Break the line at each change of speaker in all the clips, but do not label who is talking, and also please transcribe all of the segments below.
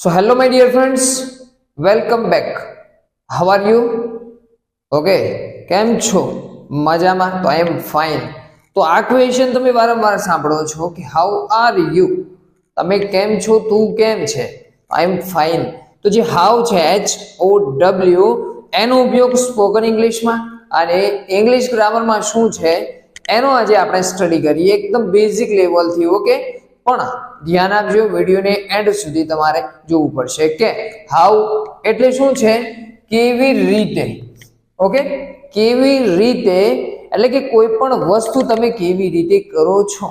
So hello my dear friends, welcome back. How are you? Okay, કેમ છો? મજામાં? તો I am fine. તો આ ક્વેશ્ચન તમે વારંવાર સાંભળો છો કે how are you? તમે કેમ છો? તું કેમ છે? I am fine. તો જે how છે HOW એનો ઉપયોગ સ્પોકન ઇંગ્લિશમાં અને ઇંગ્લિશ ગ્રામરમાં શું છે એનો આજે આપણે સ્ટડી કરીએ એકદમ બેઝિક લેવલથી. ઓકે, પણ ધ્યાન આપજો, વિડીયોને એન્ડ સુધી તમારે જોવું પડશે કે હાઉ એટલે શું છે, કેવી રીતે. ઓકે, કેવી રીતે એટલે કે કોઈ પણ વસ્તુ તમે કેવી રીતે કરો છો.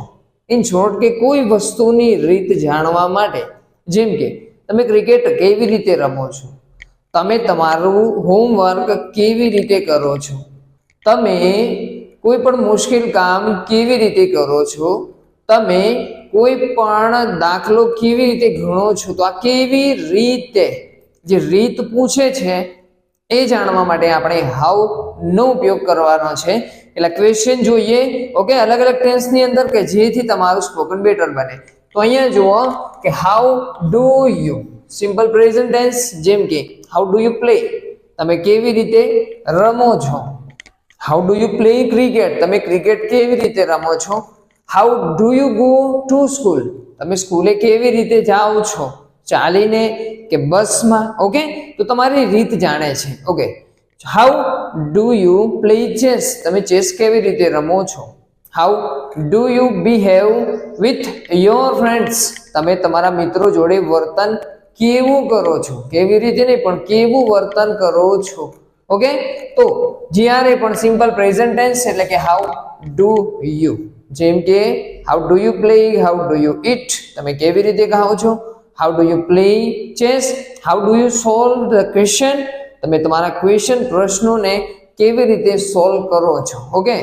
ઇન શોર્ટ કે કોઈ વસ્તુની રીત જાણવા માટે, જેમ કે તમે ક્રિકેટ કેવી રીતે રમો છો, તમે તમારું હોમવર્ક કેવી રીતે કરો છો, તમે કોઈ પણ મુશ્કેલ કામ કેવી રીતે કરો છો, તમે કોઈ પણ દાખલો કેવી રીતે ગણો છો. તો આ કેવી રીતે જે રીત પૂછે છે એ જાણવા માટે આપણે હાઉ નો ઉપયોગ કરવાનો છે. એટલે ક્વેશ્ચન જોઈએ. ઓકે, અલગ અલગ ટેન્સની અંદર કે જેથી તમારું સ્પોકન બેટર બને. તો અહીંયા જુઓ કે how do you, simple present tense, જેમ કે હાઉ ડુ યુ પ્લે, તમે કેવી રીતે રમો છો. How do you play cricket, તમે ક્રિકેટ કેવી રીતે રમો છો. How do you go to school, તમે સ્કૂલે કેવી રીતે જાઓ છો, ચાલીને કે બસમાં. ઓકે, તો તમારી રીત જાણે છે. Okay, how do you play chess, તમે ચેસ કેવી રીતે રમો છો. How do you behave with your friends, તમે તમારા મિત્રો જોડે વર્તન કેવું કરો છો, કેવી રીતે નહીં પણ કેવું વર્તન કરો છો. ઓકે, તો જ્યારે પણ સિમ્પલ પ્રેઝન્ટ ટેન્સ એટલે કે હાઉ ડુ યુ, જેમ કે how do you play, how do you it, તમે કેવી રીતે ખાઓ છો. How do you play chess, how do you solve the question, તમે તમારા ક્વેશ્ચન પ્રશ્નોને કેવી રીતે સોલ્વ કરો છો. ઓકે,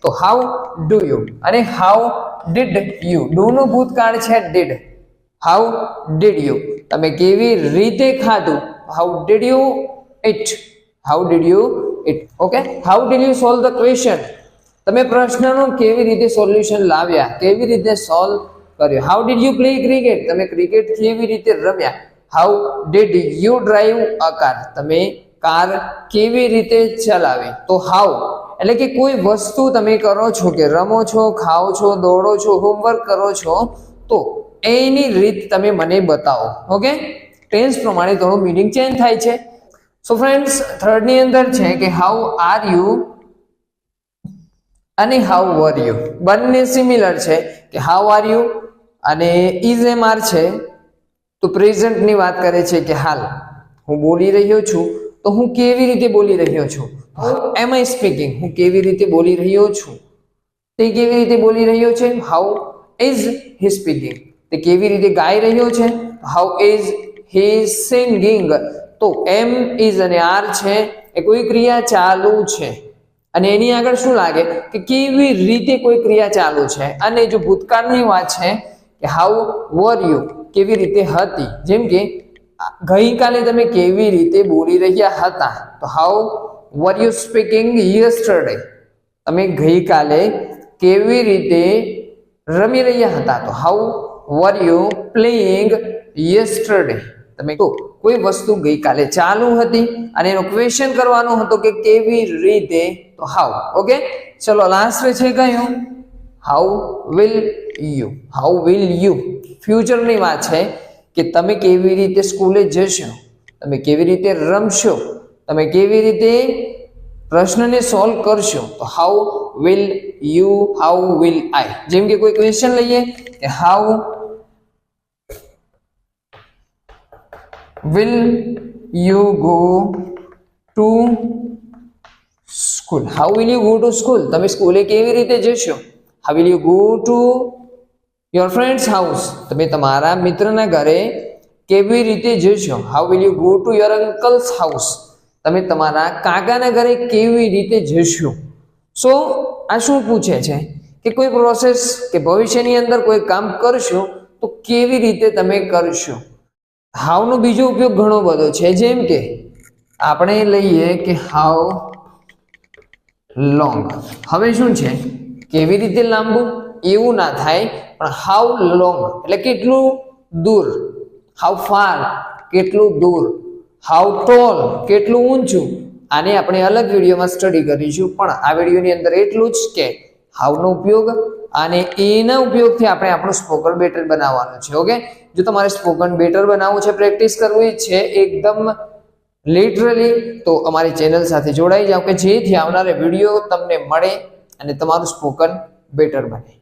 તો હાઉ ડુ યુ અને હાઉ ડીડ યુ, ડુ નું ભૂતકાળ છે ડીડ. હાઉ ડીડ યુ, તમે કેવી રીતે ખાધું. How did you it, how did you it. Okay, how did you solve the question, તમે પ્રશ્નનું કેવી રીતે સોલ્યુશન લાવ્યા, કેવી રીતે સોલ્વ કર્યો. How did you play cricket, તમે ક્રિકેટ કેવી રીતે રમ્યા. How did you drive a car, તમે કાર કેવી રીતે ચલાવી. તો હાઉ એટલે કે કોઈ વસ્તુ તમે કરો છો, કે રમો છો, ખાઓ છો, દોડો છો, હોમવર્ક કરો છો, તો એની રીત તમે મને બતાવો. ઓકે, ટેન્સ પ્રમાણે થોડું મીનિંગ ચેન્જ થાય છે. સો ફ્રેન્ડ્સ, થર્ડ ની અંદર છે કે હાઉ આર યુ અને હાઉ વર યુ, બંને સિમિલર છે કે હાઉ આર યુ અને ઇઝ એમ આર છે. તો પ્રેઝન્ટ ની વાત કરે છે કે હાલ હું બોલી રહ્યો છું, તો હું કેવી રીતે બોલી રહ્યો છું. એમ આઈ સ્પીકિંગ, હું કેવી રીતે બોલી રહ્યો છું, તે કેવી રીતે બોલી રહ્યો છે. હાઉ ઇઝ હી સ્પીકિંગ, તે કેવી રીતે ગાઈ રહ્યો છે. હાઉ ઇઝ હી સિંગિંગ, તો એમ ઇઝ અને આર છે એ કોઈ ક્રિયા ચાલુ છે અને એની આગળ શું લાગે કે કેવી રીતે કોઈ ક્રિયા ચાલુ છે. અને જો ભૂતકાળની વાત છે કે હાઉ વર યુ, કેવી રીતે હતી. જેમ કે ગઈકાલે તમે કેવી રીતે બોલી રહ્યા હતા. તો how var you speaking yesterday, તમે ગઈકાલે કેવી રીતે રમી રહ્યા હતા. તો how var you playing yesterday, તમે તો કોઈ વસ્તુ ગઈકાલે ચાલુ હતી અને એનો ક્વેશ્ચન કરવાનો હતો કે કેવી રીતે. તો હાઉ. ઓકે, ચલો લાસ્ટ છે કયું, how will you. How will you ફ્યુચરની વાત છે કે તમે કેવી રીતે સ્કૂલે જશો, તમે કેવી રીતે રમશો, તમે કેવી રીતે પ્રશ્નને સોલ્વ કરશો. તો how will you, how will આઈ. જેમ કે કોઈ ક્વેશ્ચન લઈએ કે how will you go to school, how will you go to school, તમે સ્કૂલે કેવી રીતે જશો. how will you go to your friend's house, તમે તમારા મિત્રના ઘરે કેવી રીતે જશો. how will you go to your uncle's house, તમે તમારા કાકાના ઘરે કેવી રીતે જશો. સો આ શું પૂછે છે કે કોઈ પ્રોસેસ કે ભવિષ્યની અંદર કોઈ કામ કરશો તો કેવી રીતે તમે કરશો. હાઉ નો બીજો ઉપયોગ ઘણો બધો છે. જેમ કે આપણે લઈએ કે હાઉ લોંગ, હવે શું છે કેવી રીતે લાંબુ એવું ના થાય, પણ હાઉ લોંગ એટલે કેટલું દૂર. હાઉ ફાર કેટલું દૂર, હાઉ ટોલ કેટલું ઊંચું, આને આપણે અલગ વિડીયોમાં સ્ટડી કરીશું. પણ આ વિડીયોની અંદર એટલું જ કે હાઉનો ઉપયોગ અને એના ઉપયોગથી આપણે આપણું સ્પોકન બેટર બનાવવાનું છે. ઓકે, જો તમારે સ્પોકન બેટર બનાવવું છે, પ્રેક્ટિસ કરવી છે એકદમ લિટરલી, તો અમારી ચેનલ સાથે જોડાઈ જાઓ કે જેથી આવનારા વિડીયો તમને મળે અને તમારું સ્પોકન બેટર બને.